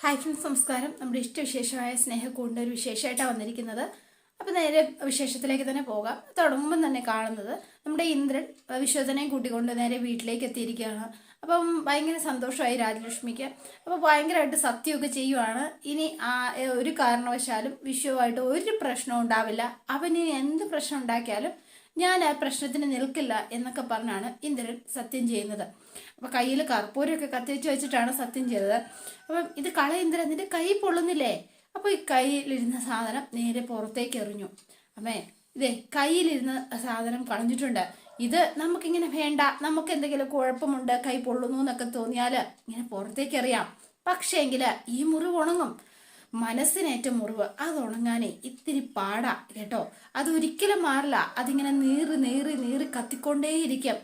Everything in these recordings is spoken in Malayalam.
ഹായ് ഫ്രണ്ട്സ്, നമസ്കാരം. നമ്മുടെ ഇഷ്ടവിശേഷമായ സ്നേഹക്കൂടിൻ്റെ ഒരു വിശേഷമായിട്ടാണ് വന്നിരിക്കുന്നത്. അപ്പം നേരെ വിശേഷത്തിലേക്ക് തന്നെ പോകാം. തുടങ്ങുമ്പം തന്നെ കാണുന്നത് നമ്മുടെ ഇന്ദ്രൻ വിശ്വതനെയും കൂട്ടിക്കൊണ്ട് നേരെ വീട്ടിലേക്ക് എത്തിയിരിക്കുകയാണ്. അപ്പം ഭയങ്കര സന്തോഷമായി രാജലക്ഷ്മിക്ക്. അപ്പോൾ ഭയങ്കരമായിട്ട് സത്യമൊക്കെ ചെയ്യുവാണ്. ഇനി ഒരു കാരണവശാലും വിശ്വമായിട്ട് ഒരു പ്രശ്നവും ഉണ്ടാവില്ല. അവന് എന്ത് പ്രശ്നം ഉണ്ടാക്കിയാലും ഞാൻ ആ പ്രശ്നത്തിന് നിൽക്കില്ല എന്നൊക്കെ പറഞ്ഞാണ് ഇന്ദ്രൻ സത്യം ചെയ്യുന്നത്. അപ്പൊ കയ്യിൽ കർപ്പൂരമൊക്കെ കത്തിച്ച് വെച്ചിട്ടാണ് സത്യം ചെയ്തത്. അപ്പം ഇത് കള ഇന്ദ്രൻ, നിന്റെ കൈ പൊള്ളുന്നില്ലേ? അപ്പൊ ഈ കയ്യിലിരുന്ന സാധനം നേരെ പുറത്തേക്ക് എറിഞ്ഞു. അമ്മേ, ഇതേ കയ്യിലിരുന്ന സാധനം കളഞ്ഞിട്ടുണ്ട്. ഇത് നമുക്കിങ്ങനെ വേണ്ട, നമുക്ക് എന്തെങ്കിലും കുഴപ്പമുണ്ട്, കൈ പൊള്ളുന്നു എന്നൊക്കെ തോന്നിയാല് ഇങ്ങനെ പുറത്തേക്ക് എറിയാം. പക്ഷേങ്കില് ഈ മുറിവ് ഉണങ്ങും. മനസ്സിനേറ്റ മുറിവ് അത് ഉണങ്ങാനേ ഇത്തിരി പാടാ കേട്ടോ. അതൊരിക്കലും മാറില്ല. അതിങ്ങനെ നീറി നീറി നീറി കത്തിക്കൊണ്ടേയിരിക്കും.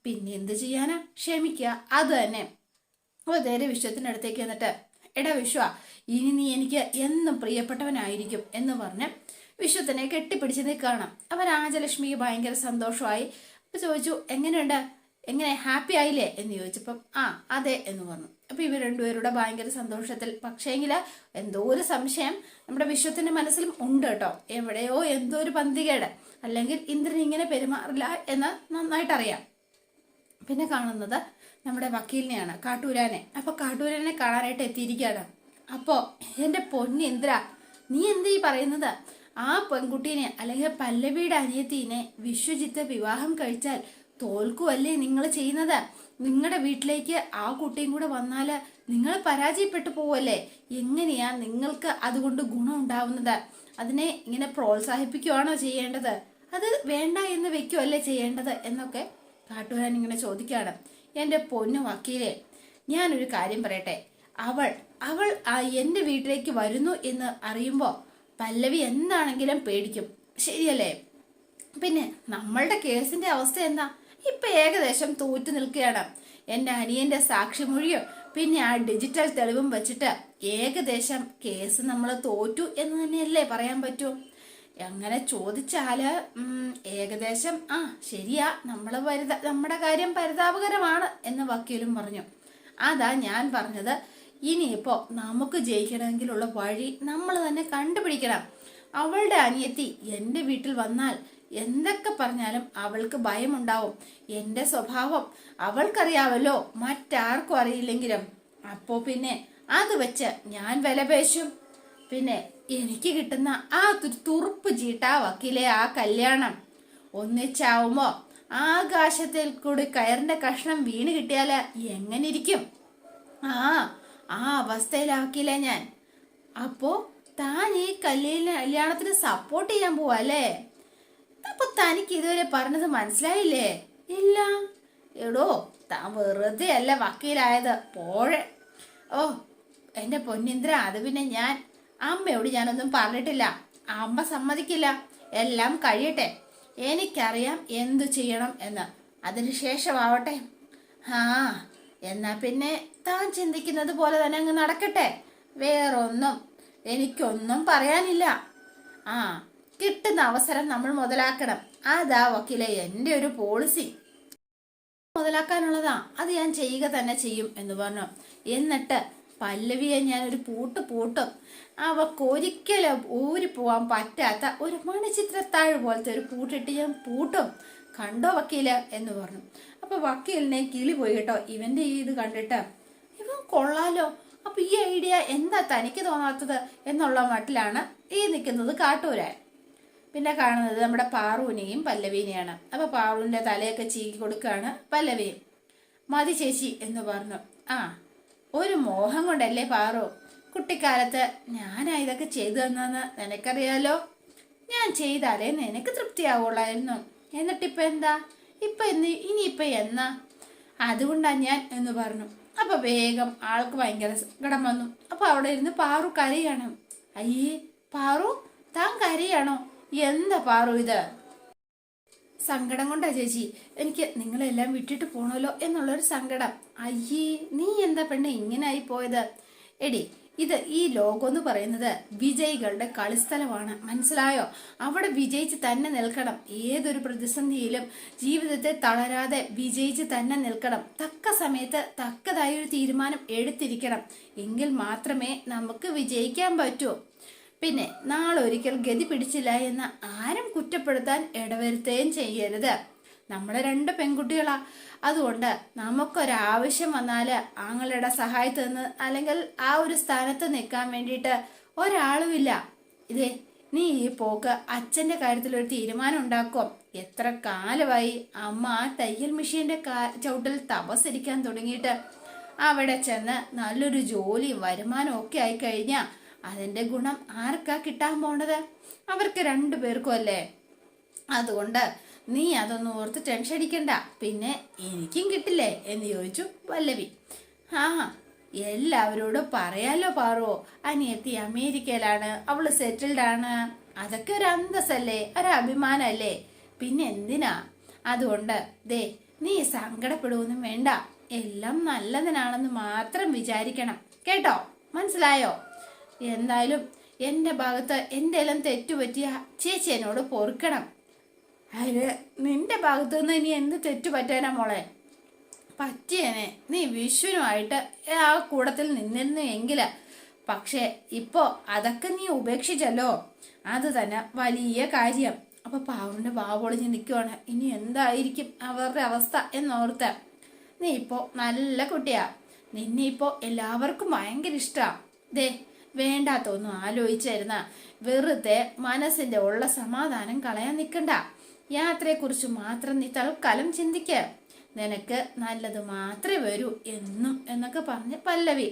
പിന്നെ എന്ത് ചെയ്യാനാ, ക്ഷമിക്കുക, അത് തന്നെ. അപ്പോൾ നേരെ വിശ്വത്തിനടുത്തേക്ക് എന്നിട്ട്, എടാ വിശ്വ, ഇനി നീ എനിക്ക് എന്നും പ്രിയപ്പെട്ടവനായിരിക്കും എന്ന് പറഞ്ഞ് വിശ്വത്തിനെ കെട്ടിപ്പിടിച്ച് നിൽക്കണം. അപ്പൊ രാജലക്ഷ്മിക്ക് ഭയങ്കര സന്തോഷമായി. അപ്പൊ ചോദിച്ചു, എങ്ങനെയുണ്ട്, എങ്ങനെ ഹാപ്പി ആയില്ലേ എന്ന് ചോദിച്ചപ്പം അതെ എന്ന് പറഞ്ഞു. അപ്പൊ ഇവർ രണ്ടുപേരുടെ ഭയങ്കര സന്തോഷത്തിൽ. പക്ഷേങ്കില് എന്തോ ഒരു സംശയം നമ്മുടെ വിശ്വത്തിന്റെ മനസ്സിലും ഉണ്ട് കേട്ടോ. എവിടെയോ എന്തോ ഒരു പന്തികേട്, അല്ലെങ്കിൽ ഇന്ദ്രൻ ഇങ്ങനെ പെരുമാറില്ല എന്ന് നന്നായിട്ടറിയാം. പിന്നെ കാണുന്നത് നമ്മുടെ വക്കീലിനെയാണ്, കാട്ടൂരാനെ. അപ്പൊ കാട്ടൂരാനെ കാണാനായിട്ട് എത്തിയിരിക്കുകയാണ്. അപ്പോ എന്റെ പൊന്നി ഇന്ദ്ര, നീ എന്താ ഈ പറയുന്നത്? ആ പെൺകുട്ടീനെ അല്ലെങ്കിൽ പല്ലവിയുടെ അനിയത്തിനെ വിശ്വജിത്ത് വിവാഹം കഴിച്ചാൽ തോൽക്കുവല്ലേ നിങ്ങൾ ചെയ്യുന്നത്? നിങ്ങളുടെ വീട്ടിലേക്ക് ആ കുട്ടിയും കൂടെ വന്നാല് നിങ്ങൾ പരാജയപ്പെട്ടു പോവല്ലേ? എങ്ങനെയാ നിങ്ങൾക്ക് അതുകൊണ്ട് ഗുണം ഉണ്ടാവുന്നത്? അതിനെ ഇങ്ങനെ പ്രോത്സാഹിപ്പിക്കുകയാണോ ചെയ്യേണ്ടത്? അത് വേണ്ട എന്ന് വെക്കുവല്ലേ ചെയ്യേണ്ടത് എന്നൊക്കെ കാട്ടുകാരൻ ഇങ്ങനെ ചോദിക്കുകയാണ്. എന്റെ പൊന്നു വക്കീലെ, ഞാനൊരു കാര്യം പറയട്ടെ. അവൾ അവൾ എന്റെ വീട്ടിലേക്ക് വരുന്നു എന്ന് അറിയുമ്പോ പല്ലവി എന്താണെങ്കിലും പേടിക്കും, ശരിയല്ലേ? പിന്നെ നമ്മളുടെ കേസിന്റെ അവസ്ഥ എന്താ? ഇപ്പൊ ഏകദേശം തോറ്റു നിൽക്കുകയാണ്. എന്റെ അനിയന്റെ സാക്ഷിമൊഴിയോ പിന്നെ ആ ഡിജിറ്റൽ തെളിവും വെച്ചിട്ട് ഏകദേശം കേസ് നമ്മൾ തോറ്റു എന്ന് തന്നെയല്ലേ പറയാൻ പറ്റൂ? അങ്ങനെ ചോദിച്ചാല് ഏകദേശം ശരിയാ, നമ്മുടെ കാര്യം പരിതാപകരമാണ് എന്ന് വക്കീലും പറഞ്ഞു. അതാ ഞാൻ പറഞ്ഞത്, ഇനിയിപ്പോ നമുക്ക് ജയിക്കണമെങ്കിലുള്ള വഴി നമ്മൾ തന്നെ കണ്ടുപിടിക്കണം. അവളുടെ അനിയത്തി എന്റെ വീട്ടിൽ വന്നാൽ എന്തൊക്കെ പറഞ്ഞാലും അവൾക്ക് ഭയമുണ്ടാവും. എന്റെ സ്വഭാവം അവൾക്കറിയാവല്ലോ, മറ്റാർക്കും അറിയില്ലെങ്കിലും. അപ്പോ പിന്നെ അത് വെച്ച് ഞാൻ വിലപേശും. പിന്നെ എനിക്ക് കിട്ടുന്ന ആ തുറുപ്പ് ചീട്ടാ വക്കീലെ, ആ കല്യാണം ഒന്നിച്ചാവുമ്പോ ആകാശത്തിൽ കൂടി കയറിന്റെ കഷ്ണം വീണ് കിട്ടിയാല് എങ്ങനെ ഇരിക്കും? ആ അവസ്ഥയിലാക്കിയില്ല ഞാൻ. അപ്പോ താൻ ഈ കല്യാണത്തിന് സപ്പോർട്ട് ചെയ്യാൻ പോവാ അല്ലേ? അപ്പൊ തനിക്ക് ഇതുവരെ പറഞ്ഞത് മനസ്സിലായില്ലേ? ഇല്ല. എടോ, താൻ വെറുതെ അല്ല വക്കീലായത്, പോഴെ. എന്റെ പൊന്നിന്ദ്ര, അത് പിന്നെ ഞാൻ അമ്മയോട് ഞാനൊന്നും പറഞ്ഞിട്ടില്ല. അമ്മ സമ്മതിക്കില്ല. എല്ലാം കഴിയട്ടെ, എനിക്കറിയാം എന്തു ചെയ്യണം എന്ന്. അതിനുശേഷമാവട്ടെ. എന്നാ പിന്നെ താൻ ചിന്തിക്കുന്നത് പോലെ തന്നെ അങ്ങ് നടക്കട്ടെ. വേറൊന്നും എനിക്കൊന്നും പറയാനില്ല. കിട്ടുന്ന അവസരം നമ്മൾ മുതലാക്കണം. അതാ വക്കീലെ എന്റെ ഒരു പോളിസി. മുതലാക്കാനുള്ളതാ, അത് ഞാൻ ചെയ്യുക തന്നെ ചെയ്യും എന്ന് പറഞ്ഞു. എന്നിട്ട് പല്ലവിയെ ഞാൻ ഒരു പൂട്ടും. അവക്കൊരിക്കലും ഊരി പോവാൻ പറ്റാത്ത ഒരു മണിച്ചിത്രത്താഴ് പോലത്തെ ഒരു പൂട്ടിട്ട് ഞാൻ പൂട്ടും. കണ്ടോ വക്കീല് എന്ന് പറഞ്ഞു. അപ്പൊ വക്കീലിനെ കിളി പോയി കേട്ടോ. ഇവന്റെ ഇത് കണ്ടിട്ട് ഇവൻ കൊള്ളാലോ. അപ്പൊ ഈ ഐഡിയ എന്താ തനിക്ക് തോന്നാത്തത് എന്നുള്ള മട്ടിലാണ് ഈ നിൽക്കുന്നത് കാട്ടൂരാൻ. പിന്നെ കാണുന്നത് നമ്മുടെ പാറുവിനെയും പല്ലവീനെയാണ്. അപ്പൊ പാറുവിന്റെ തലയൊക്കെ ചീകി കൊടുക്കുകയാണ് പല്ലവി. മതി ചേച്ചി എന്ന് പറഞ്ഞു. ഒരു മോഹം കൊണ്ടല്ലേ പാറു, കുട്ടിക്കാലത്ത് ഞാനാ ഇതൊക്കെ ചെയ്തു തന്നെന്ന് നിനക്കറിയാലോ. ഞാൻ ചെയ്താലേ നിനക്ക് തൃപ്തിയാവുള്ളായിരുന്നു. എന്നിട്ടിപ്പൊ എന്താ? ഇനിയിപ്പൊ എന്നാ? അതുകൊണ്ടാ ഞാൻ എന്ന് പറഞ്ഞു. അപ്പൊ വേഗം ആൾക്ക് ഭയങ്കര സങ്കടം വന്നു. അപ്പൊ അവിടെ ഇരുന്ന് പാറു കരയാണ്. അയ്യേ പാറു, താൻ കരയാണോ? എന്താ പാറു ഇത്? സങ്കടം കൊണ്ടാ ചേച്ചി, എനിക്ക് നിങ്ങളെല്ലാം വിട്ടിട്ട് പോണല്ലോ എന്നുള്ളൊരു സങ്കടം. അയ്യേ, നീ എന്താ പെണ്ണെ ഇങ്ങനെ ആയി പോയത്? എടി, ഈ ലോകം എന്ന് പറയുന്നത് വിജയികളുടെ കളിസ്ഥലമാണ്, മനസ്സിലായോ? അവിടെ വിജയിച്ച് തന്നെ നിൽക്കണം. ഏതൊരു പ്രതിസന്ധിയിലും ജീവിതത്തെ തളരാതെ വിജയിച്ച് തന്നെ നിൽക്കണം. തക്ക സമയത്ത് തക്കതായ ഒരു തീരുമാനം എടുത്തിരിക്കണം. എങ്കിൽ മാത്രമേ നമുക്ക് വിജയിക്കാൻ പറ്റൂ. പിന്നെ നാളൊരിക്കൽ ഗതി പിടിച്ചില്ല എന്ന് ആരും കുറ്റപ്പെടുത്താൻ ഇടവരുത്തുകയും ചെയ്യരുത്. നമ്മളെ 2 പെൺകുട്ടികളാ. അതുകൊണ്ട് നമുക്കൊരാവശ്യം വന്നാൽ ആങ്ങളുടെ സഹായത്തിൽ നിന്ന് അല്ലെങ്കിൽ ആ ഒരു സ്ഥാനത്ത് നിൽക്കാൻ വേണ്ടിയിട്ട് ഒരാളുമില്ല. ഇതേ നീ ഈ പോക്ക് അച്ഛൻ്റെ കാര്യത്തിൽ ഒരു തീരുമാനം ഉണ്ടാക്കും. എത്ര കാലമായി അമ്മ ആ തയ്യൽ മെഷീൻ്റെ ചവിട്ടിൽ തപസ്സിരിക്കാൻ തുടങ്ങിയിട്ട്. അവിടെ ചെന്ന് നല്ലൊരു ജോലിയും വരുമാനവും ഒക്കെ ആയിക്കഴിഞ്ഞാൽ അതിൻ്റെ ഗുണം ആർക്കാ കിട്ടാൻ പോണത്? അവർക്ക് 2 പേർക്കും അല്ലേ. അതുകൊണ്ട് നീ അതൊന്നും ഓർത്ത് ടെൻഷൻ അടിക്കണ്ട. പിന്നെ എനിക്കും കിട്ടില്ലേ എന്ന് ചോദിച്ചു പല്ലവി. എല്ലാവരോടും പറയാലോ പാറോ, അനിയത്തി അമേരിക്കയിലാണ്, അവള് സെറ്റിൽഡ് ആണ്. അതൊക്കെ ഒരു അന്തസ്സല്ലേ, ഒരു അഭിമാനല്ലേ. പിന്നെ എന്തിനാ? അതുകൊണ്ട് ദേ നീ സങ്കടപ്പെടുവൊന്നും വേണ്ട. എല്ലാം നല്ലതിനാണെന്ന് മാത്രം വിചാരിക്കണം കേട്ടോ, മനസ്സിലായോ? എന്തായാലും എൻ്റെ ഭാഗത്ത് എന്തെല്ലാം തെറ്റുപറ്റിയ ചേച്ചി എന്നോട് പൊറുക്കണം. അതിന് നിന്റെ ഭാഗത്തു നിന്ന് ഇനി എന്ത് തെറ്റു പറ്റാനാ മോളെ? പറ്റിയേനെ, നീ വിഷുവിനുമായിട്ട് ആ കൂടത്തിൽ നിന്നിരുന്നു എങ്കിൽ. പക്ഷെ ഇപ്പോ അതൊക്കെ നീ ഉപേക്ഷിച്ചല്ലോ, അത് തന്നെ വലിയ കാര്യം. അപ്പൊ പാവന്റെ വാവൊളിഞ്ഞ് നിൽക്കുവാണ്. ഇനി എന്തായിരിക്കും അവരുടെ അവസ്ഥ എന്നോർത്ത്. നീ ഇപ്പോ നല്ല കുട്ടിയാ, നിന്നെ ഇപ്പോ എല്ലാവർക്കും ഭയങ്കര ഇഷ്ടാ. ദേ വേണ്ടാത്തൊന്നും ആലോചിച്ചിരുന്ന വെറുതെ മനസ്സിന്റെ ഉള്ള സമാധാനം കളയാൻ നിൽക്കണ്ട. യാത്രയെക്കുറിച്ച് മാത്രം നീ തൽക്കാലം ചിന്തിക്ക. നിനക്ക് നല്ലത് മാത്രമേ വരൂ എന്നും എന്നൊക്കെ പറഞ്ഞ് പല്ലവി.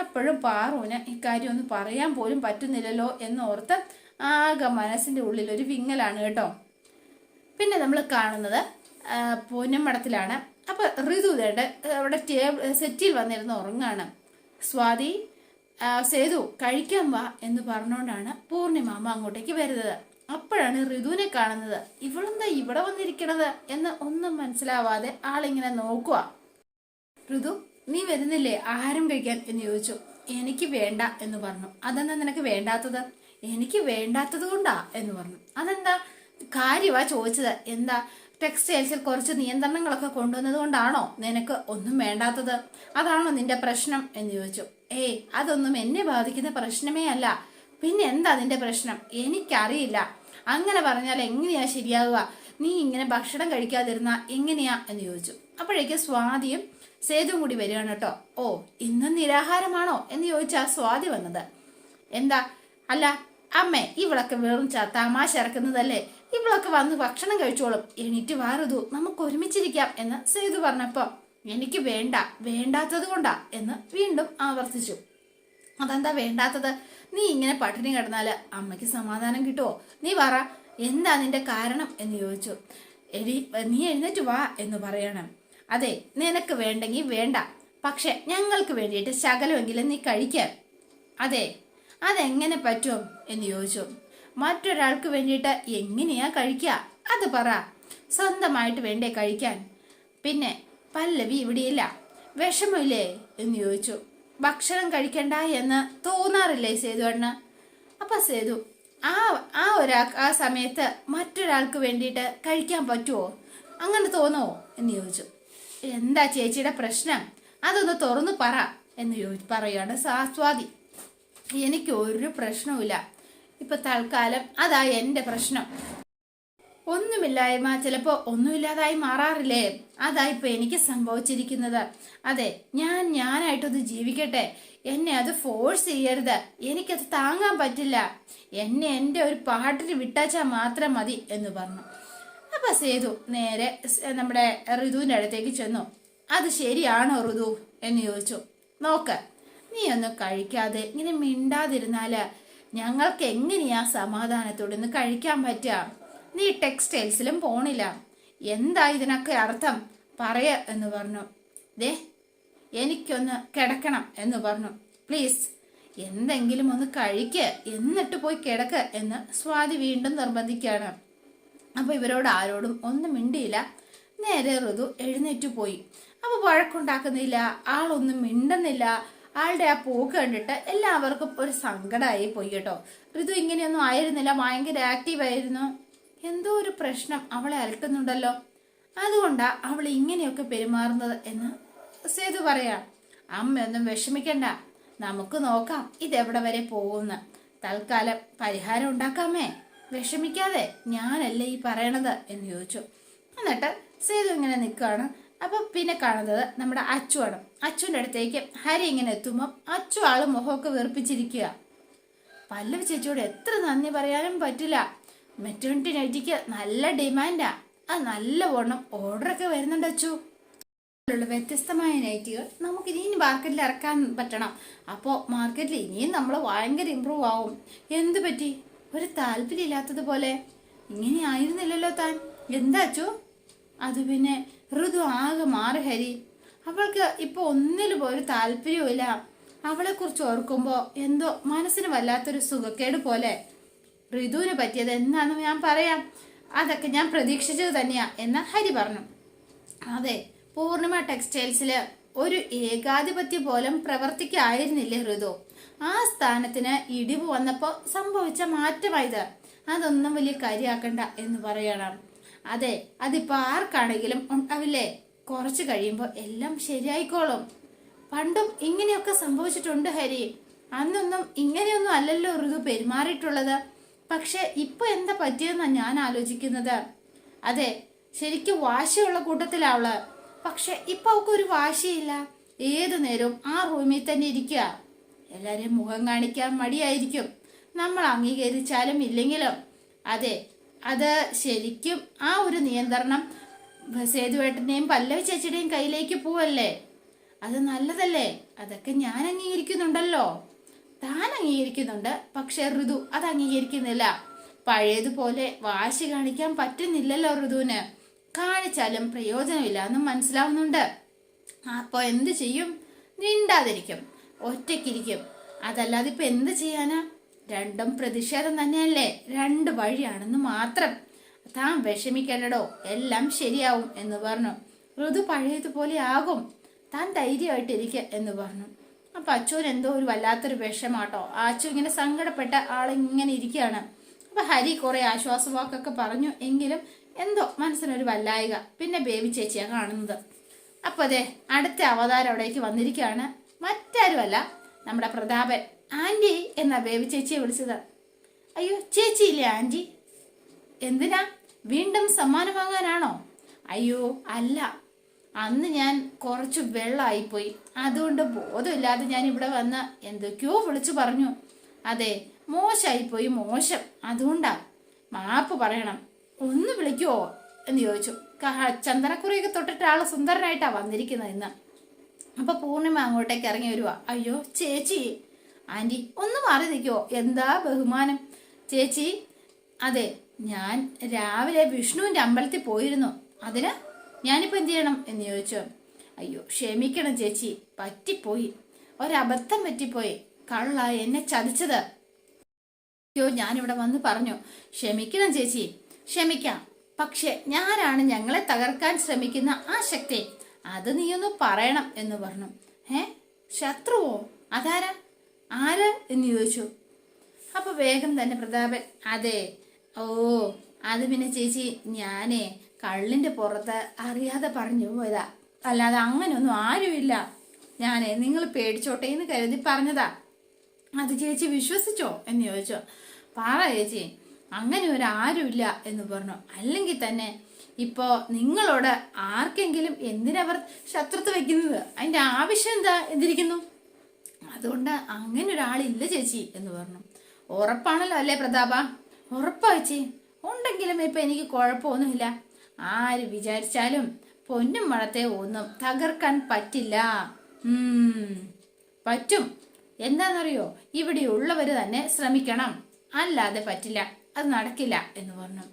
അപ്പോഴും പാറുവിന് ഇക്കാര്യം ഒന്നും പറയാൻ പോലും പറ്റുന്നില്ലല്ലോ എന്നോർത്ത് ആകെ മനസ്സിന്റെ ഉള്ളിൽ ഒരു വിങ്ങലാണ് കേട്ടോ. പിന്നെ നമ്മൾ കാണുന്നത് പൊന്നമ്മടത്തിലാണ്. അപ്പൊ ഋതുദേണ്ട് അവിടെ സെറ്റിൽ വന്നിരുന്ന് ഉറങ്ങാണ്. സ്വാതി സേതു കഴിക്കാൻ വാ എന്ന് പറഞ്ഞുകൊണ്ടാണ് പൂർണിമാമ അങ്ങോട്ടേക്ക് വരുന്നത്. അപ്പോഴാണ് ഋതുവിനെ കാണുന്നത്. ഇവളെന്താ ഇവിടെ വന്നിരിക്കണത് എന്ന് ഒന്നും മനസ്സിലാവാതെ ആളിങ്ങനെ നോക്കുക. ഋതു നീ വരുന്നില്ലേ ആഹാരം കഴിക്കാൻ എന്ന് ചോദിച്ചു. എനിക്ക് വേണ്ട എന്ന് പറഞ്ഞു. അതെന്താ നിനക്ക് വേണ്ടാത്തത്? എനിക്ക് വേണ്ടാത്തത് കൊണ്ടാ എന്ന് പറഞ്ഞു. അതെന്താ കാര്യമാ ചോദിച്ചത്? എന്താ ടെക്സ്റ്റൈൽസിൽ കുറച്ച് നിയന്ത്രണങ്ങളൊക്കെ കൊണ്ടുവന്നത് കൊണ്ടാണോ നിനക്ക് ഒന്നും വേണ്ടാത്തത്? അതാണോ നിന്റെ പ്രശ്നം എന്ന് ചോദിച്ചു. അതൊന്നും എന്നെ ബാധിക്കുന്ന പ്രശ്നമേ അല്ല. പിന്നെ എന്താ നിന്റെ പ്രശ്നം? എനിക്കറിയില്ല. അങ്ങനെ പറഞ്ഞാൽ എങ്ങനെയാ ശരിയാവുക? നീ ഇങ്ങനെ ഭക്ഷണം കഴിക്കാതിരുന്ന എങ്ങനെയാ എന്ന് ചോദിച്ചു. അപ്പോഴേക്ക് സ്വാതിയും സേതുവും കൂടി വരികയാണ് കേട്ടോ. ഇന്ന് നിരാഹാരമാണോ എന്ന് ചോദിച്ചാ സ്വാതി വന്നത്. എന്താ അല്ല അമ്മേ, ഇവളൊക്കെ വെറും തമാശ ഇറക്കുന്നതല്ലേ, ഇവളൊക്കെ വന്ന് ഭക്ഷണം കഴിച്ചോളും, എണീറ്റ് വാറുതു നമുക്ക് ഒരുമിച്ചിരിക്കാം എന്ന് സേതു പറഞ്ഞപ്പോ എനിക്ക് വേണ്ട, വേണ്ടാത്തത് കൊണ്ടാ എന്ന് വീണ്ടും ആവർത്തിച്ചു. അതെന്താ വേണ്ടാത്തത്? നീ ഇങ്ങനെ പട്ടിണി കിടന്നാല് അമ്മയ്ക്ക് സമാധാനം കിട്ടുമോ? നീ പറ, എന്താ നിന്റെ കാരണം എന്ന് ചോദിച്ചു. നീ എഴുന്നേറ്റ് വാ എന്ന് പറയണം. അതെ, നിനക്ക് വേണ്ടെങ്കിൽ വേണ്ട, പക്ഷെ ഞങ്ങൾക്ക് വേണ്ടിയിട്ട് ശകലമെങ്കിലും നീ കഴിക്കാൻ. അതെ, അതെങ്ങനെ പറ്റും എന്ന് ചോദിച്ചു. മറ്റൊരാൾക്ക് വേണ്ടിയിട്ട് എങ്ങനെയാ കഴിക്കുക? അത് പറ. സ്വന്തമായിട്ട് വേണ്ടേ കഴിക്കാൻ? പിന്നെ പല്ലവി ഇവിടെയില്ല, വിഷമില്ലേ എന്ന് ചോദിച്ചു. ഭക്ഷണം കഴിക്കണ്ട എന്ന് തോന്നാറില്ലേ സേതുവണ്ണ? അപ്പൊ സേതു ആ സമയത്ത് മറ്റൊരാൾക്ക് വേണ്ടിയിട്ട് കഴിക്കാൻ പറ്റുമോ? അങ്ങനെ തോന്നുമോ എന്ന് ചോദിച്ചു. എന്താ ചേച്ചിയുടെ പ്രശ്നം? അതൊന്ന് തുറന്നു പറ എന്ന് പറയാണ് സ്വാതി. എനിക്ക് ഒരു പ്രശ്നവുമില്ല ഇപ്പൊ തൽക്കാലം, അതാ എന്റെ പ്രശ്നം. ഒന്നുമില്ലായ്മ ചിലപ്പോ ഒന്നുമില്ലാതായി മാറാറില്ലേ? അതാ ഇപ്പൊ എനിക്ക് സംഭവിച്ചിരിക്കുന്നത്. അതെ, ഞാനായിട്ടൊന്ന് ജീവിക്കട്ടെ, എന്നെ അത് ഫോഴ്സ് ചെയ്യരുത്, എനിക്കത് താങ്ങാൻ പറ്റില്ല. എന്നെ എൻ്റെ ഒരു പാട്ടിന് വിട്ടാച്ചാൽ മാത്രം മതി എന്ന് പറഞ്ഞു. അപ്പൊ സേതു നേരെ നമ്മുടെ ഋതുവിൻ്റെ അടുത്തേക്ക് ചെന്നു. അത് ശരിയാണോ ഋതു എന്ന് ചോദിച്ചു. നോക്ക്, നീ ഒന്നും കഴിക്കാതെ ഇങ്ങനെ മിണ്ടാതിരുന്നാല് ഞങ്ങൾക്ക് എങ്ങനെയാ സമാധാനത്തോടെ ഒന്ന് കഴിക്കാൻ പറ്റുക? നീ ടെക്സ്റ്റൈൽസിലും പോണില്ല, എന്താ ഇതിനൊക്കെ അർത്ഥം പറയ എന്ന് പറഞ്ഞു. ദേ എനിക്കൊന്ന് കിടക്കണം എന്ന് പറഞ്ഞു. പ്ലീസ് എന്തെങ്കിലും ഒന്ന് കഴിക്ക്, എന്നിട്ട് പോയി കിടക്ക് എന്ന് സ്വാതി വീണ്ടും നിർബന്ധിക്കുകയാണ്. അപ്പൊ ഇവരോട് ആരോടും ഒന്നും മിണ്ടിയില്ല. നേരെ ഋതു എഴുന്നേറ്റു പോയി. അപ്പൊ വഴക്കുണ്ടാക്കുന്നില്ല, ആളൊന്നും മിണ്ടുന്നില്ല. ആളുടെ ആ പോക്ക് കണ്ടിട്ട് എല്ലാവർക്കും ഒരു സങ്കടമായി പോയി കേട്ടോ. ഋതു ഇങ്ങനെയൊന്നും ആയിരുന്നില്ല, ഭയങ്കര ആക്റ്റീവായിരുന്നു. എന്തോ ഒരു പ്രശ്നം അവളെ അലട്ടുന്നുണ്ടല്ലോ, അതുകൊണ്ടാ അവൾ ഇങ്ങനെയൊക്കെ പെരുമാറുന്നത് എന്ന് സേതു പറയാ. അമ്മയൊന്നും വിഷമിക്കണ്ട, നമുക്ക് നോക്കാം ഇതെവിടെ വരെ പോകുന്ന. തൽക്കാലം പരിഹാരം ഉണ്ടാക്കാമേ, വിഷമിക്കാതെ, ഞാനല്ലേ ഈ പറയണത് എന്ന് ചോദിച്ചു. എന്നിട്ട് സേതു ഇങ്ങനെ നിൽക്കുകയാണ്. അപ്പൊ പിന്നെ കാണുന്നത് നമ്മുടെ അച്ചുവാണ്. അച്ചുവിന്റെ അടുത്തേക്ക് ഹരി ഇങ്ങനെ എത്തുമ്പോൾ അച്ചു ആള് മുഖമൊക്കെ വെറുപ്പിച്ചിരിക്കുക. പല്ലവി ചേച്ചിയോട് എത്ര നന്ദി പറയാനും പറ്റില്ല. മെറ്റേണിറ്റി നൈറ്റിക്ക് നല്ല ഡിമാൻഡാ, ആ നല്ല വണ്ണം ഓർഡറൊക്കെ വരുന്നുണ്ട് അച്ചു. വ്യത്യസ്തമായ നൈറ്റികൾ നമുക്ക് ഇനി മാർക്കറ്റിൽ ഇറക്കാൻ പറ്റണം. അപ്പോൾ മാർക്കറ്റിൽ ഇനിയും നമ്മൾ ഭയങ്കര ഇമ്പ്രൂവ് ആവും. എന്തു പറ്റി, ഒരു താല്പര്യം ഇല്ലാത്തതുപോലെ? ഇങ്ങനെ ആയിരുന്നില്ലല്ലോ താൻ, എന്താ അച്ചു? അത് പിന്നെ ഋതു ആകെ മാറി ഹരി. അവൾക്ക് ഇപ്പൊ ഒന്നിലും ഒരു താല്പര്യവുമില്ല. അവളെ കുറിച്ച് ഓർക്കുമ്പോ എന്തോ മനസ്സിന് വല്ലാത്തൊരു സുഖക്കേട് പോലെ. ഋതുവിന് പറ്റിയത് എന്താണെന്ന് ഞാൻ പറയാം, അതൊക്കെ ഞാൻ പ്രതീക്ഷിച്ചത് തന്നെയാ എന്ന് ഹരി പറഞ്ഞു. അതെ, പൂർണിമ ടെക്സ്റ്റൈൽസില് ഒരു ഏകാധിപത്യ പോലും പ്രവർത്തിക്കായിരുന്നില്ലേ ഋതു. ആ സ്ഥാനത്തിന് ഇടിവ് വന്നപ്പോ സംഭവിച്ച മാറ്റമായത്. അതൊന്നും വലിയ കാര്യമാക്കണ്ട എന്ന് പറയണം. അതെ, അതിപ്പോ ആർക്കാണെങ്കിലും ഉണ്ടാവില്ലേ, കുറച്ച് കഴിയുമ്പോൾ എല്ലാം ശരിയായിക്കോളും. പണ്ടും ഇങ്ങനെയൊക്കെ സംഭവിച്ചിട്ടുണ്ട് ഹരി. അന്നൊന്നും ഇങ്ങനെയൊന്നും അല്ലല്ലോ ഋതു പെരുമാറിയിട്ടുള്ളത്. പക്ഷെ ഇപ്പൊ എന്താ പറ്റിയെന്നാ ഞാൻ ആലോചിക്കുന്നത്. അതെ, ശരിക്കും വാശിയുള്ള കൂട്ടത്തിലാവള്. പക്ഷെ ഇപ്പൊ അവൾക്ക് ഒരു വാശിയില്ല. ഏതു നേരവും ആ റൂമിൽ തന്നെ ഇരിക്കുക. എല്ലാരെയും മുഖം കാണിക്കാൻ മടിയായിരിക്കും, നമ്മൾ അംഗീകരിച്ചാലും ഇല്ലെങ്കിലും. അതെ, അത് ശരിക്കും ആ ഒരു നിയന്ത്രണം സേതുവേട്ടന്റെയും പല്ലവി ചേച്ചിയുടെയും കയ്യിലേക്ക് പോവല്ലേ. അത് നല്ലതല്ലേ, അതൊക്കെ ഞാൻ അംഗീകരിക്കുന്നുണ്ടല്ലോ. താൻ അംഗീകരിക്കുന്നുണ്ട്, പക്ഷെ ഋതു അത് അംഗീകരിക്കുന്നില്ല. പഴയതുപോലെ വാശി കാണിക്കാൻ പറ്റുന്നില്ലല്ലോ ഋതുവിന്. കാണിച്ചാലും പ്രയോജനമില്ല എന്നും മനസ്സിലാവുന്നുണ്ട്. അപ്പൊ എന്ത് ചെയ്യും? നീണ്ടാതിരിക്കും, ഒറ്റയ്ക്കിരിക്കും. അതല്ലാതെ ഇപ്പൊ എന്ത് ചെയ്യാനാ? രണ്ടും പ്രതിഷേധം തന്നെയല്ലേ, രണ്ട് വഴിയാണെന്ന് മാത്രം. താൻ വിഷമിക്കണ്ടടോ, എല്ലാം ശരിയാവും എന്ന് പറഞ്ഞു. ഋതു പഴയതുപോലെ ആകും, താൻ ധൈര്യമായിട്ടിരിക്കുക എന്ന് പറഞ്ഞു. അപ്പൊ അച്ചുവിന് എന്തോ ഒരു വല്ലാത്തൊരു വിഷമാട്ടോ. അച്ചു ഇങ്ങനെ സങ്കടപ്പെട്ട ആളിങ്ങനെ ഇരിക്കുകയാണ്. അപ്പൊ ഹരി കുറെ ആശ്വാസവാക്കൊക്കെ പറഞ്ഞു, എങ്കിലും എന്തോ മനസ്സിനൊരു വല്ലായിക. പിന്നെ ബേബി ചേച്ചിയാ കാണുന്നത്. അപ്പൊ അതെ, അടുത്ത അവതാരം അവിടേക്ക് വന്നിരിക്കുകയാണ്. മറ്റാരുമല്ല, നമ്മുടെ പ്രതാപൻ. ആന്റി എന്നാ ബേബി ചേച്ചിയെ വിളിച്ചത്. അയ്യോ, ചേച്ചിയില്ലേ ആന്റി? എന്തിനാ, വീണ്ടും സമ്മാനം വാങ്ങാനാണോ? അയ്യോ അല്ല, അന്ന് ഞാൻ കുറച്ചു വെള്ളമായിപ്പോയി, അതുകൊണ്ട് ബോധമില്ലാതെ ഞാൻ ഇവിടെ വന്ന് എന്തൊക്കെയോ വിളിച്ചു പറഞ്ഞു. അതെ, മോശമായിപ്പോയി, മോശം. അതുകൊണ്ടാ, മാപ്പ് പറയണം. ഒന്ന് വിളിക്കുവോ എന്ന് ചോദിച്ചു. ചന്ദനക്കുറിയൊക്കെ തൊട്ടിട്ട് ആള് സുന്ദരനായിട്ടാ വന്നിരിക്കുന്നത് ഇന്ന്. അപ്പൊ പൂർണിമ അങ്ങോട്ടേക്ക് ഇറങ്ങി വരുവാ. അയ്യോ ചേച്ചി, ആന്റി ഒന്ന് മാറി നിൽക്കുവോ, എന്താ ബഹുമാനം ചേച്ചി. അതെ, ഞാൻ രാവിലെ വിഷ്ണുവിന്റെ അമ്പലത്തിൽ പോയിരുന്നു, അതിന് ഞാനിപ്പോ എന്ത് ചെയ്യണം എന്ന് ചോദിച്ചു. അയ്യോ ക്ഷമിക്കണം ചേച്ചി, പറ്റിപ്പോയി, ഒരബദ്ധം പറ്റിപ്പോയി. കള്ള എന്നെ ചതിച്ചത്. അയ്യോ ഞാനിവിടെ വന്ന് പറഞ്ഞു. ക്ഷമിക്കണം ചേച്ചി. ക്ഷമിക്കാം, പക്ഷെ ഞാനാണ് ഞങ്ങളെ തകർക്കാൻ ശ്രമിക്കുന്ന ആ ശക്തി, അത് നീയൊന്ന് പറയണം എന്ന് പറഞ്ഞു. ശത്രുവോ? അതാരാ? ആര് എന്ന് ചോദിച്ചു. അപ്പൊ വേഗം തന്നെ പ്രതാപൻ, അതെ, ഓ അത് പിന്നെ ചേച്ചി, ഞാനേ കള്ളിന്റെ പുറത്ത് അറിയാതെ പറഞ്ഞു പോയതാ, അല്ലാതെ അങ്ങനെയൊന്നും ആരുമില്ല. ഞാനേ നിങ്ങൾ പേടിച്ചോട്ടെ എന്ന് കരുതി പറഞ്ഞതാ. അത് ചേച്ചി വിശ്വസിച്ചോ എന്ന് ചോദിച്ചു. പറ ചേച്ചി, അങ്ങനെ ഒരാരുമില്ല എന്ന് പറഞ്ഞു. അല്ലെങ്കിൽ തന്നെ ഇപ്പോ നിങ്ങളോട് ആർക്കെങ്കിലും എന്തിനവർ ശത്രുത വെക്കുന്നത്? അതിന്റെ ആവശ്യം എന്താ എന്തിരിക്കുന്നു? അതുകൊണ്ട് അങ്ങനെ ഒരാളില്ല ചേച്ചി എന്ന് പറഞ്ഞു. ഉറപ്പാണല്ലോ അല്ലേ പ്രതാപ? ഉറപ്പാ ചേച്ചി. ഉണ്ടെങ്കിലും ഇപ്പൊ എനിക്ക് കുഴപ്പമൊന്നുമില്ല. ആര് വിചാരിച്ചാലും പൊന്നും മഴത്തെ ഒന്നും തകർക്കാൻ പറ്റില്ല. പറ്റും. എന്താണെന്നറിയോ, ഇവിടെയുള്ളവര് തന്നെ ശ്രമിക്കണം, അല്ലാതെ പറ്റില്ല, അത് നടക്കില്ല എന്ന് പറഞ്ഞു.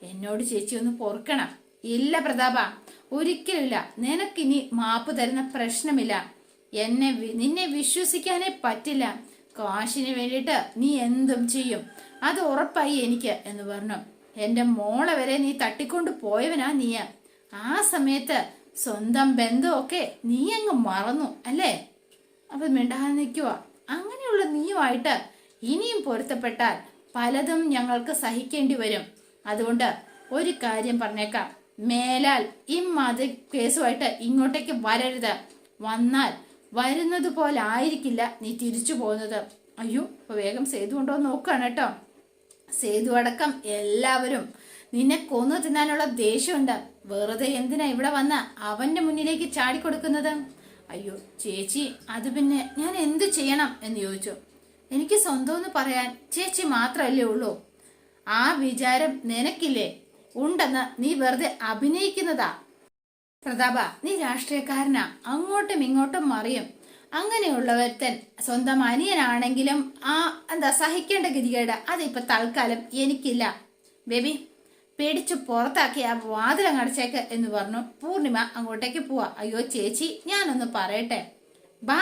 എന്നോട് ചേച്ചി ഒന്ന് പൊറുക്കണം. ഇല്ല പ്രതാപ, ഒരിക്കലുമില്ല. നിനക്കിനി മാപ്പ് തരുന്ന പ്രശ്നമില്ല. നിന്നെ വിശ്വസിക്കാനേ പറ്റില്ല. കാശിന് വേണ്ടിയിട്ട് നീ എന്തും ചെയ്യും, അത് ഉറപ്പായി എനിക്ക് എന്ന് പറഞ്ഞു. എന്റെ മോളെ വരെ നീ തട്ടിക്കൊണ്ട് പോയവനാ നീ. ആ സമയത്ത് സ്വന്തം ബന്ധമൊക്കെ നീ അങ്ങ് മറന്നു അല്ലേ? അപ്പം മിണ്ടാതെ നിൽക്കുക. അങ്ങനെയുള്ള നീയുമായിട്ട് ഇനിയും പൊരുത്തപ്പെട്ടാൽ പലതും ഞങ്ങൾക്ക് സഹിക്കേണ്ടി വരും. അതുകൊണ്ട് ഒരു കാര്യം പറഞ്ഞേക്കാം, മേലാൽ ഇമ്മാതിരി കേസുമായിട്ട് ഇങ്ങോട്ടേക്ക് വരരുത്. വന്നാൽ വരുന്നത് പോലെ ആയിരിക്കില്ല നീ തിരിച്ചു പോകുന്നത്. അയ്യോ, ഇപ്പൊ വേഗം സേതു കൊണ്ടോ നോക്കുകയാണ് കേട്ടോ. സേതു അടക്കം എല്ലാവരും നിന്നെ കൊന്നു തിന്നാനുള്ള ദേഷ്യമുണ്ട്. വെറുതെ എന്തിനാ ഇവിടെ വന്ന അവന്റെ മുന്നിലേക്ക് ചാടിക്കൊടുക്കുന്നത്? അയ്യോ ചേച്ചി, അത് പിന്നെ ഞാൻ എന്ത് ചെയ്യണം എന്ന് ചോദിച്ചു. എനിക്ക് സ്വന്തമെന്ന് പറയാൻ ചേച്ചി മാത്രമല്ലേ ഉള്ളൂ. ആ വിചാരം നിനക്കില്ലേ? ഉണ്ടെന്ന് നീ വെറുതെ അഭിനയിക്കുന്നതാ. പ്രതാപ, നീ രാഷ്ട്രീയക്കാരനാ, അങ്ങോട്ടും ഇങ്ങോട്ടും മറിയും. അങ്ങനെയുള്ളവർത്തൻ സ്വന്തം അനിയനാണെങ്കിലും സഹിക്കേണ്ട ഗതികേട് അതിപ്പോ തൽക്കാലം എനിക്കില്ല. ബേബി, പേടിച്ചു പുറത്താക്കി ആ വാതിലങ്ങടച്ചേക്ക് എന്ന് പറഞ്ഞു. പൂർണിമ അങ്ങോട്ടേക്ക് പോവാ. അയ്യോ ചേച്ചി, ഞാനൊന്ന് പറയട്ടെ, ബാ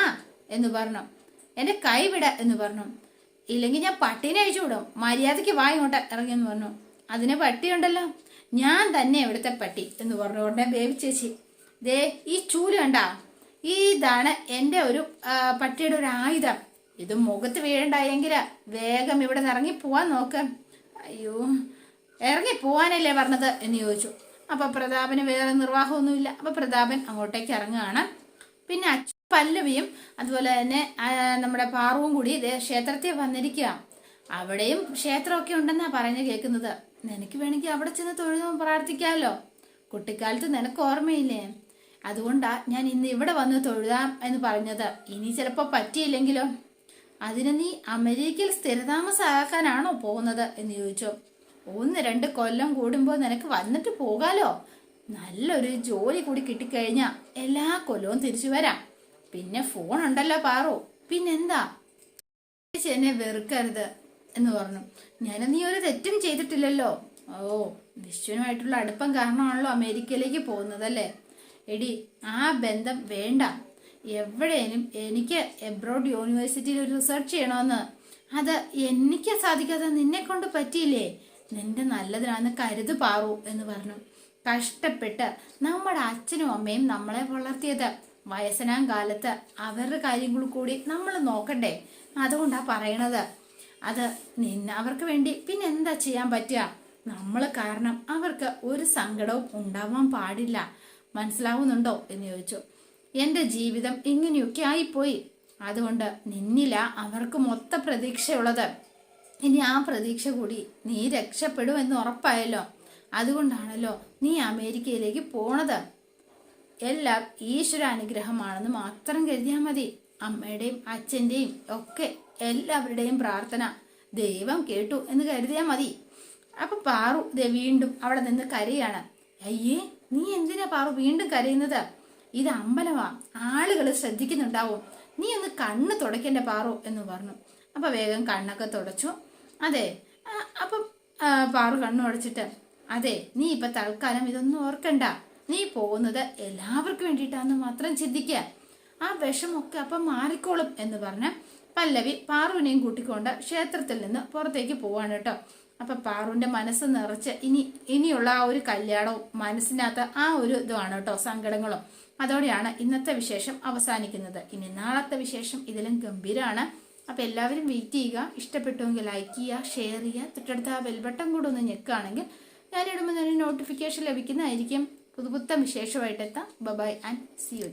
എന്ന് പറഞ്ഞു. എന്റെ കൈ വിട എന്ന് പറഞ്ഞു. ഇല്ലെങ്കിൽ ഞാൻ പട്ടീനെ അഴിച്ചു വിടും, മര്യാദയ്ക്ക് വാ ഇങ്ങോട്ട് ഇറങ്ങിയെന്ന് പറഞ്ഞു. അതിന് പട്ടിയുണ്ടല്ലോ, ഞാൻ തന്നെ ഇവിടുത്തെ പട്ടി എന്ന് പറഞ്ഞുകൊണ്ട് ബേബി ചേച്ചി, ദേ ഈ ചൂല് കണ്ട, ഇതാണ് എൻ്റെ ഒരു പട്ടിയുടെ ഒരു ആയുധം. ഇത് മുഖത്ത് വീഴണ്ടായെങ്കിൽ വേഗം ഇവിടെ നിന്ന് ഇറങ്ങി പോവാൻ നോക്ക്. അയ്യോ, ഇറങ്ങി പോവാനല്ലേ പറഞ്ഞത് എന്ന് ചോദിച്ചു. അപ്പൊ പ്രതാപന് വേറെ നിർവാഹമൊന്നുമില്ല. അപ്പൊ പ്രതാപൻ അങ്ങോട്ടേക്ക് ഇറങ്ങുകയാണ്. പിന്നെ പല്ലവിയും അതുപോലെ തന്നെ നമ്മുടെ പാറുവും കൂടി ക്ഷേത്രത്തിൽ വന്നിരിക്കുക. അവിടെയും ക്ഷേത്രമൊക്കെ ഉണ്ടെന്നാ പറഞ്ഞു കേൾക്കുന്നത്. നിനക്ക് വേണമെങ്കിൽ അവിടെ ചെന്ന് തൊഴുതും പ്രാർത്ഥിക്കാമല്ലോ. കുട്ടിക്കാലത്ത് നിനക്ക് ഓർമ്മയില്ലേ? അതുകൊണ്ടാ ഞാൻ ഇന്ന് ഇവിടെ വന്ന് തൊഴുതാം എന്ന് പറഞ്ഞത്. ഇനി ചിലപ്പോ പറ്റിയില്ലെങ്കിലോ? അതിന് നീ അമേരിക്കയിൽ സ്ഥിരതാമസമാക്കാനാണോ പോകുന്നത് എന്ന് ചോദിച്ചു. 1-2 കൊല്ലം കൂടുമ്പോൾ നിനക്ക് വന്നിട്ട് പോകാലോ. നല്ലൊരു ജോലി കൂടി കിട്ടിക്കഴിഞ്ഞാ എല്ലാ കൊല്ലവും തിരിച്ചു വരാം. പിന്നെ ഫോൺ ഉണ്ടല്ലോ പാറു, പിന്നെന്താ? എന്നെ വെറുക്കരുത് എന്ന് പറഞ്ഞു. ഞാൻ നീ ഒരു തെറ്റും ചെയ്തിട്ടില്ലല്ലോ. ഓ, വിശ്വനുമായിട്ടുള്ള അടുപ്പം കാരണമാണല്ലോ അമേരിക്കയിലേക്ക് പോകുന്നതല്ലേ? എടി, ആ ബന്ധം വേണ്ട. എവിടെയും എനിക്ക് എബ്രോഡ് യൂണിവേഴ്സിറ്റിയിൽ ഒരു റിസർച്ച് ചെയ്യണമെന്ന്, അത് എനിക്ക് സാധിക്കാതെ നിന്നെ കൊണ്ട് പറ്റിയില്ലേ? നിന്റെ നല്ലതിനാന്ന് കരുത് പാറു എന്ന് പറഞ്ഞു. കഷ്ടപ്പെട്ട് നമ്മുടെ അച്ഛനും അമ്മയും നമ്മളെ വളർത്തിയത്. വയസ്സനാം കാലത്ത് അവരുടെ കാര്യങ്ങൾ കൂടി നമ്മൾ നോക്കണ്ടേ? അതുകൊണ്ടാ പറയണത്. അത് അവർക്ക് വേണ്ടി പിന്നെ എന്താ ചെയ്യാൻ പറ്റുക? നമ്മൾ കാരണം അവർക്ക് ഒരു സങ്കടവും ഉണ്ടാവാൻ പാടില്ല. മനസ്സിലാവുന്നുണ്ടോ എന്ന് ചോദിച്ചു. എൻ്റെ ജീവിതം ഇങ്ങനെയൊക്കെ ആയിപ്പോയി. അതുകൊണ്ട് നിന്നില്ല അവർക്ക് മൊത്ത പ്രതീക്ഷയുള്ളത്. ഇനി ആ പ്രതീക്ഷ കൂടി നീ രക്ഷപ്പെടുമെന്ന് ഉറപ്പായല്ലോ. അതുകൊണ്ടാണല്ലോ നീ അമേരിക്കയിലേക്ക് പോണത്. എല്ലാം ഈശ്വര അനുഗ്രഹമാണെന്ന് മാത്രം കരുതിയാൽ മതി. അമ്മയുടെയും അച്ഛൻ്റെയും ഒക്കെ എല്ലാവരുടെയും പ്രാർത്ഥന ദൈവം കേട്ടു എന്ന് കരുതിയാൽ മതി. അപ്പൊ പാറു വീണ്ടും അവിടെ നിന്ന് കരയാണ്. അയ്യേ, നീ എന്തിനാ പാറു വീണ്ടും കരയുന്നത്? ഇത് അമ്പലമാ, ആളുകൾ ശ്രദ്ധിക്കുന്നുണ്ടാവും. നീ ഒന്ന് കണ്ണ് തുടയ്ക്കണ്ട പാറു എന്ന് പറഞ്ഞു. അപ്പൊ വേഗം കണ്ണൊക്കെ തുടച്ചു. അതെ, അപ്പം പാറു കണ്ണു തുടച്ചിട്ട്, അതെ നീ ഇപ്പൊ തൽക്കാലം ഇതൊന്നും ഓർക്കണ്ട. നീ പോകുന്നത് എല്ലാവർക്കും വേണ്ടിയിട്ടാന്ന് മാത്രം ചിന്തിക്കുക. ആ വിഷമൊക്കെ അപ്പം മാറിക്കോളും എന്ന് പറഞ്ഞ് പല്ലവി പാറുവിനെയും കൂട്ടിക്കൊണ്ട് ക്ഷേത്രത്തിൽ നിന്ന് പുറത്തേക്ക് പോവാണ് കേട്ടോ. അപ്പൊ പാറുവിന്റെ മനസ്സ് നിറച്ച് ഇനിയുള്ള ആ ഒരു കല്യാണവും മനസ്സിനകത്ത് ആ ഒരു ഇതുമാണ് കേട്ടോ, സങ്കടങ്ങളും. അതോടെയാണ് ഇന്നത്തെ വിശേഷം അവസാനിക്കുന്നത്. ഇനി നാളത്തെ വിശേഷം ഇതിലും ഗംഭീരമാണ്. അപ്പൊ എല്ലാവരും വെയിറ്റ് ചെയ്യുക. ഇഷ്ടപ്പെട്ടുവെങ്കിൽ ലൈക്ക് ചെയ്യുക, ഷെയർ ചെയ്യുക. തൊട്ടടുത്ത ആ ബെൽബട്ടൺ കൂടെ ഒന്ന് ഞെക്കുകയാണെങ്കിൽ ഞാനിടുമ്പോൾ തന്നെ നോട്ടിഫിക്കേഷൻ ലഭിക്കുന്നതായിരിക്കും. പുതുപുത്തൻ വിശേഷമായിട്ടെത്താം. Bye and see U.